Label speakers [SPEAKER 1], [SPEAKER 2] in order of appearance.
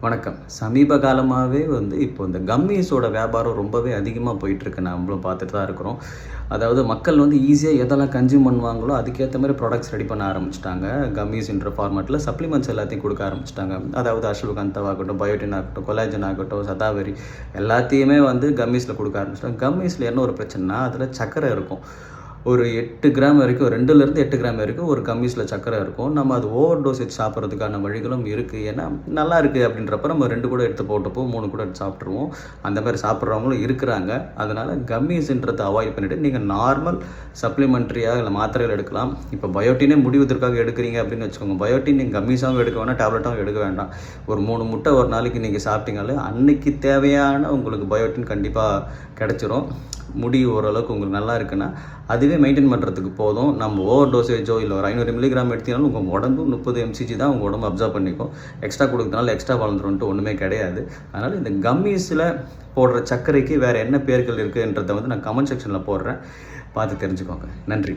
[SPEAKER 1] வணக்கம். சமீப காலமாவே இப்போ இந்த கம்மீஸோட வியாபாரம் ரொம்பவே அதிகமா போயிட்டுருக்கு. நம்மளும் பார்த்துட்டு தான் இருக்கிறோம். அதாவது மக்கள் ஈஸியா எதெல்லாம் கன்சியூம் பண்ணுவாங்களோ, அதுக்கேத்த மாரி ப்ராடக்ட்ஸ் ரெடி பண்ண ஆரம்பிச்சுட்டாங்க. கம்மீஸ்ன்ற ஃபார்மேட்ல சப்ளிமெண்ட்ஸ் எல்லாத்தையும் குடுக்க ஆரம்பிச்சுட்டாங்க. அதாவது அஷ்வகந்தாவாகட்டும், பயோட்டின் ஆகட்டும், கொலாஜன் ஆகட்டும், சதாவரி எல்லாத்தையுமே கம்மீஸ்ல குடுக்க ஆரம்பிச்சுட்டாங்க. கம்மீஸ்ல என்ன ஒரு பிரச்சனைனா, அதில சர்க்கரை இருக்கும். ஒரு 8 கிராம் வரைக்கும் 2லேருந்து 8 கிராம் வரைக்கும் ஒரு கம்மீஸ்ல சர்க்கரை இருக்கும். நம்ம அது ஓவர் டோசேஜ் சாப்பிட்றதுக்கான வழிகளும் இருக்குது. ஏன்னா நல்லா இருக்குது அப்படின்றப்ப நம்ம 2 கூட எடுத்து போட்டுப்போம், 3 கூட எடுத்து சாப்பிட்ருவோம். அந்த மாதிரி சாப்பிட்றவங்களும் இருக்கிறாங்க. அதனால் கம்மீஸ்ன்றதை அவாய்ட் பண்ணிவிட்டு நீங்கள் நார்மல் சப்ளிமெண்ட்ரியாக இல்லை மாத்திரைகள் எடுக்கலாம். இப்போ பயோட்டினே முடிவதற்காக எடுக்கிறீங்க அப்படின்னு வச்சுக்கோங்க. பயோட்டின் நீங்கள் கம்மீஸாகவும் எடுக்க வேண்டாம், டேப்லெட்டாகவும் எடுக்க வேண்டாம். ஒரு 3 முட்டை ஒரு நாளைக்கு நீங்கள் சாப்பிட்டீங்களே அன்னைக்கு தேவையான உங்களுக்கு பயோட்டின் கண்டிப்பாக கிடச்சிரும். முடி ஓரளவுக்கு உங்களுக்கு நல்லா இருக்குன்னா அதுவே மெயின்டைன் பண்ணுறதுக்கு போதும். நம்ம ஓவர் டோசேஜோ இல்லை ஒரு 500 மில்லிகிராம் எடுத்தீங்கனாலும் உங்கள் உடம்பு 30 mcg தான் உங்கள் உடம்பு அப்சர்வ் பண்ணிக்கும். எக்ஸ்ட்ரா கொடுக்கறதுனால எக்ஸ்ட்ரா வளர்ந்துருன்ட்டு ஒன்றுமே கிடையாது. அதனால் இந்த கம்மீஸில் போடுற சர்க்கரைக்கு வேறு என்ன பேர்கள் இருக்குன்றதை நான் கமெண்ட் செக்ஷனில் போடுறேன். பார்த்து தெரிஞ்சுக்கோங்க. நன்றி.